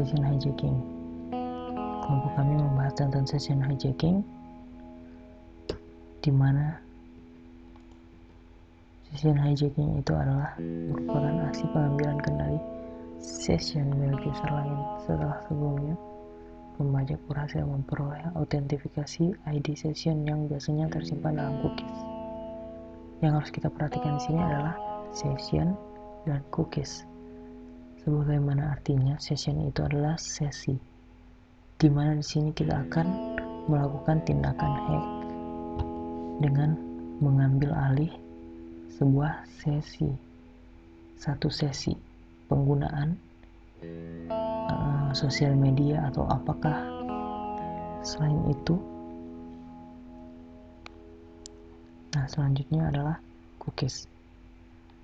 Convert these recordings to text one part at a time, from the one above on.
session hijacking. Kelompok kami membahas tentang session hijacking, di mana session hijacking itu adalah merupakan aksi pengambilan kendali session milik user lain setelah sebelumnya pembajak berhasil memperoleh autentifikasi ID session yang biasanya tersimpan dalam cookies. Yang harus kita perhatikan di sini adalah session dan cookies. Sebagaimana artinya, session itu adalah sesi, di mana di sini kita akan melakukan tindakan hack dengan mengambil alih sebuah satu sesi penggunaan sosial media atau apakah selain itu. Nah, selanjutnya adalah cookies.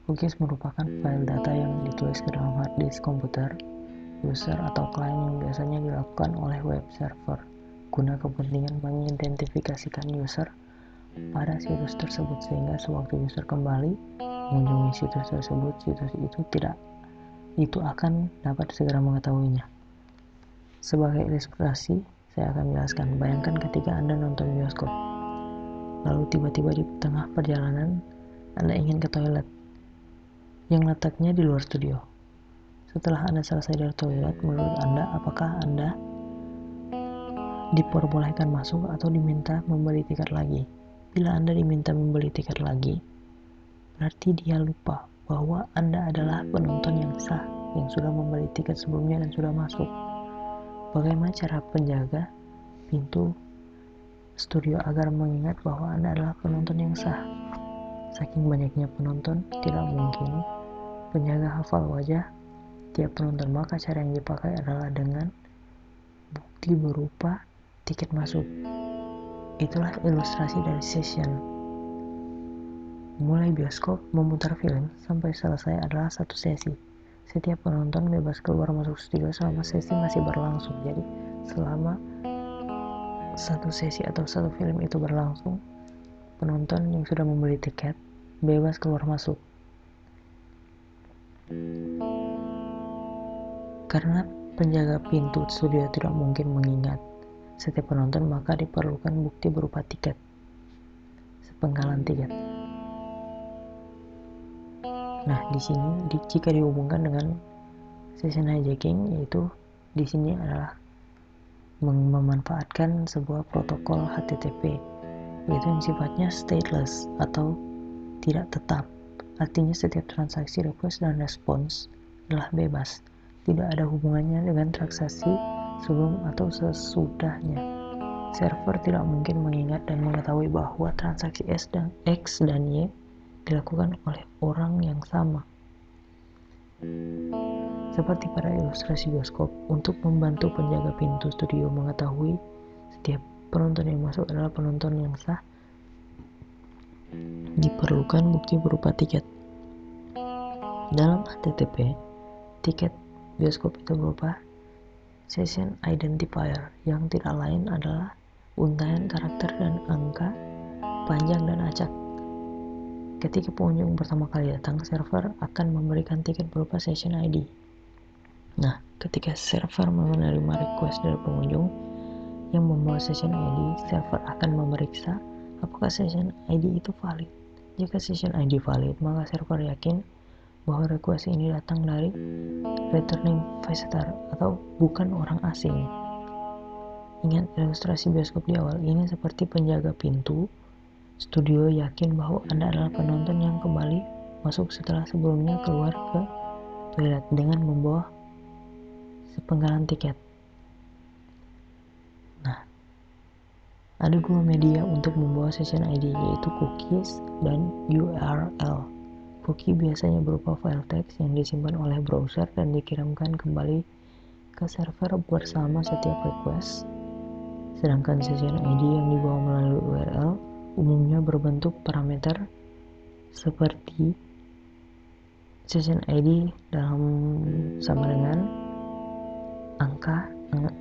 Cookies merupakan file data yang ditulis ke dalam hard disk komputer user atau klien yang biasanya dilakukan oleh web server guna kepentingan mengidentifikasikan user pada situs tersebut, sehingga sewaktu user kembali mengunjungi situs tersebut, situs itu akan dapat segera mengetahuinya. Sebagai ilustrasi, saya akan menjelaskan. Bayangkan ketika Anda nonton bioskop, lalu tiba-tiba di tengah perjalanan Anda ingin ke toilet yang letaknya di luar studio. Setelah Anda selesai dari toilet, menurut Anda, apakah Anda diperbolehkan masuk atau diminta membeli tiket lagi? Bila Anda diminta membeli tiket lagi, berarti dia lupa bahwa Anda adalah penonton yang sah, yang sudah membeli tiket sebelumnya dan sudah masuk. Bagaimana cara penjaga pintu studio agar mengingat bahwa Anda adalah penonton yang sah? Saking banyaknya penonton, tidak mungkin penjaga hafal wajah tiap penonton, maka cara yang dipakai adalah dengan bukti berupa tiket masuk. Itulah ilustrasi dari session. Mulai bioskop memutar film sampai selesai adalah satu sesi. Setiap penonton bebas keluar masuk studio selama sesi masih berlangsung. Jadi selama satu sesi atau satu film itu berlangsung, penonton yang sudah membeli tiket bebas keluar masuk. Karena penjaga pintu studio tidak mungkin mengingat setiap penonton, maka diperlukan bukti berupa tiket, sepenggalan tiket. Nah, di sini jika dihubungkan dengan session hijacking, yaitu di sini adalah memanfaatkan sebuah protokol HTTP, yaitu yang sifatnya stateless atau tidak tetap. Artinya setiap transaksi request dan respons adalah bebas, tidak ada hubungannya dengan transaksi sebelum atau sesudahnya. Server tidak mungkin mengingat dan mengetahui bahwa transaksi X dan Y dilakukan oleh orang yang sama. Seperti pada ilustrasi bioskop, untuk membantu penjaga pintu studio mengetahui setiap penonton yang masuk adalah penonton yang sah, diperlukan bukti berupa tiket. Dalam HTTP, tiket bioskop itu berupa session identifier yang tidak lain adalah untayan karakter dan angka panjang dan acak. Ketika pengunjung pertama kali datang, server akan memberikan tiket berupa session ID. Nah, ketika server menerima request dari pengunjung yang membawa session ID, server akan memeriksa apakah session ID itu valid. Jika session ID valid, maka server yakin bahwa request ini datang dari returning visitor atau bukan orang asing. Ingat ilustrasi bioskop di awal, ini seperti penjaga pintu studio yakin bahwa Anda adalah penonton yang kembali masuk setelah sebelumnya keluar ke toilet dengan membawa sepenggalan tiket. Nah, ada dua media untuk membawa session ID, yaitu cookies dan URL. Cookie biasanya berupa file teks yang disimpan oleh browser dan dikirimkan kembali ke server bersama setiap request. Sedangkan session ID yang dibawa melalui URL umumnya berbentuk parameter seperti session ID dalam sama dengan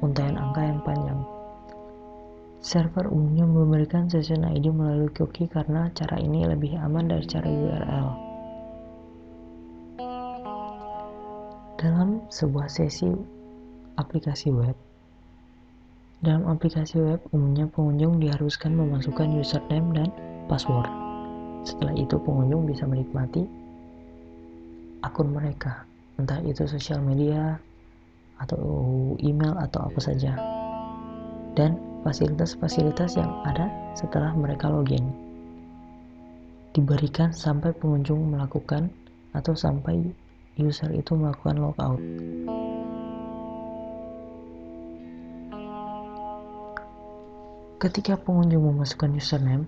untayan angka yang panjang. Server umumnya memberikan session ID melalui cookie karena cara ini lebih aman dari cara URL. Dalam sebuah sesi aplikasi web. Dalam aplikasi web, umumnya pengunjung diharuskan memasukkan username dan password. Setelah itu pengunjung bisa menikmati akun mereka, entah itu sosial media atau email atau apa saja, dan fasilitas-fasilitas yang ada setelah mereka login diberikan sampai pengunjung melakukan atau sampai user itu melakukan logout. Ketika pengunjung memasukkan username,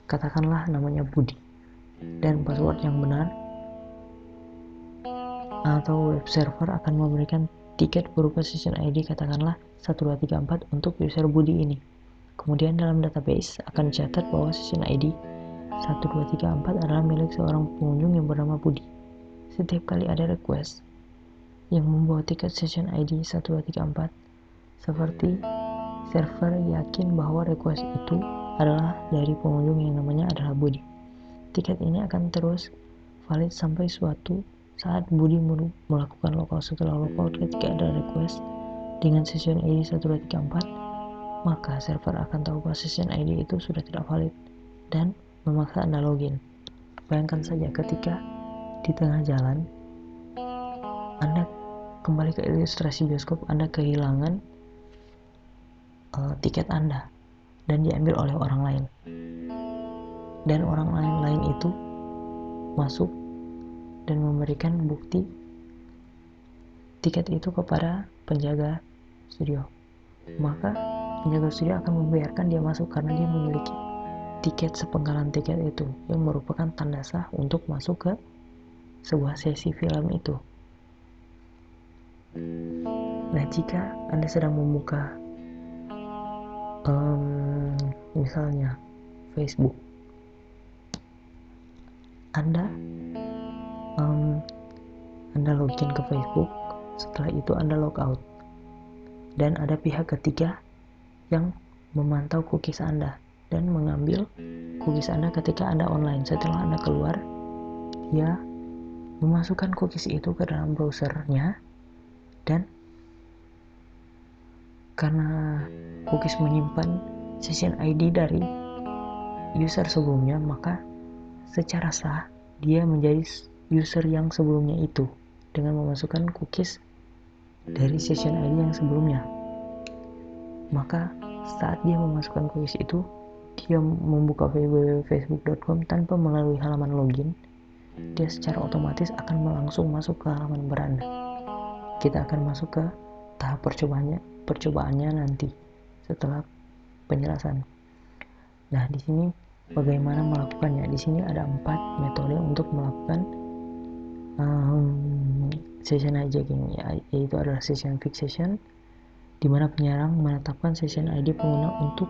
katakanlah namanya Budi, dan password yang benar, atau web server akan memberikan tiket berupa session ID katakanlah 1234 untuk user Budi ini. Kemudian dalam database akan dicatat bahwa session ID 1234 adalah milik seorang pengunjung yang bernama Budi. Setiap kali ada request yang membawa tiket session ID 1234, seperti server yakin bahwa request itu adalah dari pengunjung yang namanya adalah Budi. Tiket ini akan terus valid sampai suatu saat Budi melakukan logout. Setelah logout ketika ada request dengan session ID 1234, maka server akan tahu bahwa session ID itu sudah tidak valid dan memaksa Anda login. Bayangkan saja ketika di tengah jalan Anda kembali ke ilustrasi bioskop, Anda kehilangan tiket Anda dan diambil oleh orang lain, dan orang lain itu masuk dan memberikan bukti tiket itu kepada penjaga studio. Maka penjaga studio akan membiarkan dia masuk karena dia memiliki tiket sepenggalan tiket itu yang merupakan tanda sah untuk masuk ke sebuah sesi film itu. Nah, jika Anda sedang membuka misalnya Facebook, Anda login ke Facebook, setelah itu Anda logout, dan ada pihak ketiga yang memantau cookies Anda dan mengambil cookies Anda ketika Anda online. Setelah Anda keluar, dia memasukkan cookies itu ke dalam browsernya, dan karena cookies menyimpan session ID dari user sebelumnya, maka secara sah dia menjadi user yang sebelumnya itu dengan memasukkan cookies dari session ID yang sebelumnya. Maka saat dia memasukkan cookies itu, dia membuka www.facebook.com tanpa melalui halaman login, dia secara otomatis akan langsung masuk ke halaman beranda. Kita akan masuk ke tahap percobaannya nanti setelah penjelasan. Nah, di sini bagaimana melakukannya? Di sini ada 4 metode untuk melakukan session hijacking, yaitu adalah session fixation, di mana penyerang menetapkan session ID pengguna untuk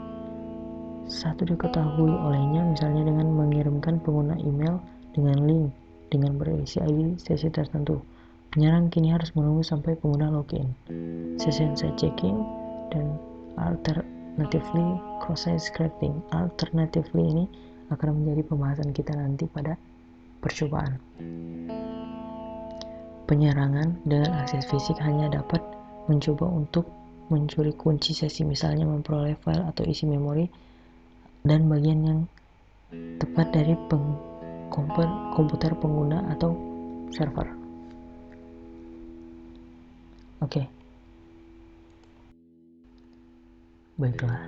satu diketahui olehnya, misalnya dengan mengirimkan pengguna email dengan link dengan berisi ID sesi tertentu. Penyerang kini harus menunggu sampai pengguna login. Session hijacking dan alternatively cross-site scripting. Alternatively ini akan menjadi pembahasan kita nanti pada percobaan. Penyerangan dengan akses fisik hanya dapat mencoba untuk mencuri kunci sesi, misalnya memperoleh file atau isi memori dan bagian yang tepat dari komputer pengguna atau server. Oke. Baiklah,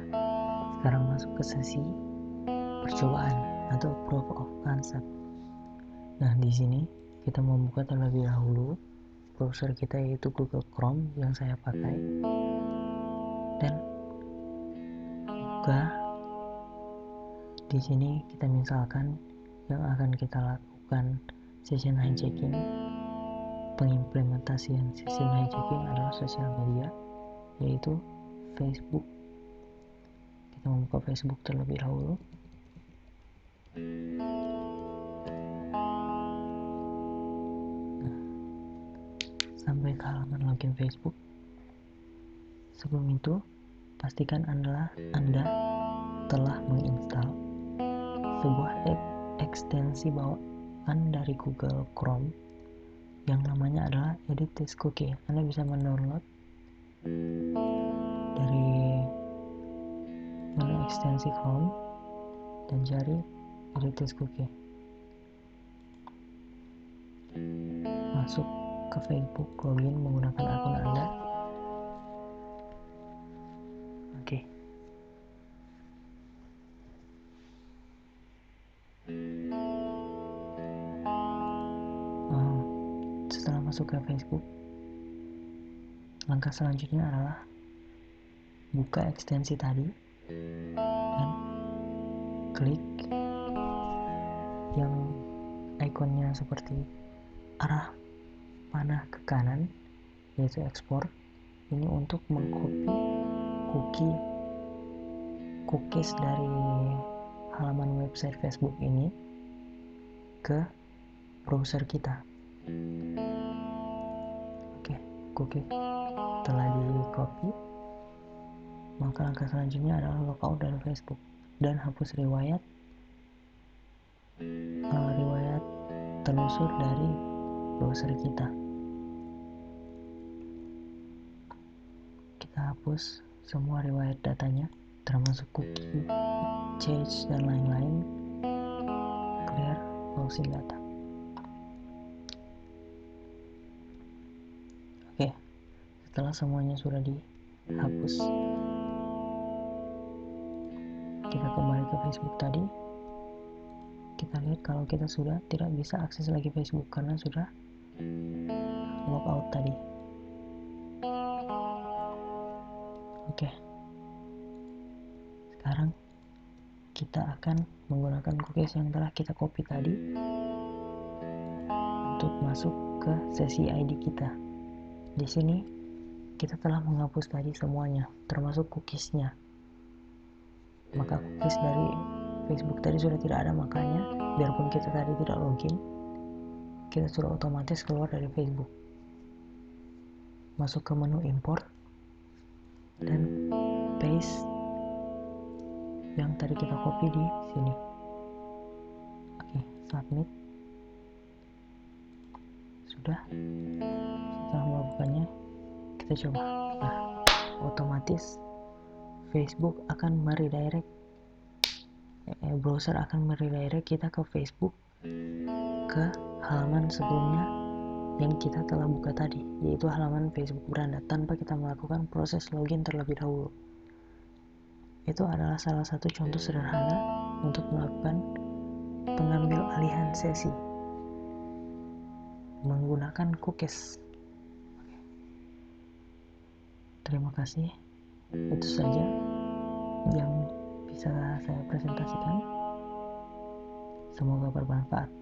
sekarang masuk ke sesi percobaan atau proof of concept. Nah, di sini kita membuka terlebih dahulu browser kita, yaitu Google Chrome yang saya pakai, dan buka. Di sini kita misalkan yang akan kita lakukan session hijacking, pengimplementasian session hijacking adalah sosial media, yaitu Facebook. Kita membuka Facebook terlebih dahulu. Nah, sampai ke halaman login Facebook. Sebelum itu, pastikan Anda telah menginstal sebuah ekstensi bawaan dari Google Chrome yang namanya adalah Edit This Cookie. Anda bisa mendownload dari menu ekstensi Chrome dan cari edit this cookie. Masuk ke Facebook, login menggunakan akun Anda. Oke. Setelah masuk ke Facebook, langkah selanjutnya adalah buka ekstensi tadi dan klik yang ikonnya seperti arah panah ke kanan, yaitu ekspor. Ini untuk mengcopy cookies dari halaman website Facebook ini ke browser kita. Oke, cookie telah di copy, maka langkah selanjutnya adalah logout dari Facebook dan hapus riwayat telusur dari browser kita. Kita hapus semua riwayat datanya, termasuk cookie, cache, dan lain-lain. Clear browsing data. Oke, setelah semuanya sudah dihapus, kita kembali ke Facebook tadi. Kita lihat kalau kita sudah tidak bisa akses lagi Facebook karena sudah logout tadi. Oke, sekarang kita akan menggunakan cookies yang telah kita copy tadi untuk masuk ke sesi ID kita. Di sini kita telah menghapus tadi semuanya, termasuk cookiesnya. Maka cookies dari Facebook tadi sudah tidak ada, makanya biarpun kita tadi tidak login, kita sudah otomatis keluar dari Facebook. Masuk ke menu import dan paste yang tadi kita copy di sini. Oke, submit. Sudah. Setelah melakukannya, kita coba. Nah, otomatis Facebook akan meredirect, browser akan meredirect kita ke Facebook, ke halaman sebelumnya yang kita telah buka tadi, yaitu halaman Facebook beranda, tanpa kita melakukan proses login terlebih dahulu. Itu adalah salah satu contoh sederhana untuk melakukan pengambil alihan sesi menggunakan cookies. Terima kasih. Itu saja yang bisa saya presentasikan. Semoga bermanfaat.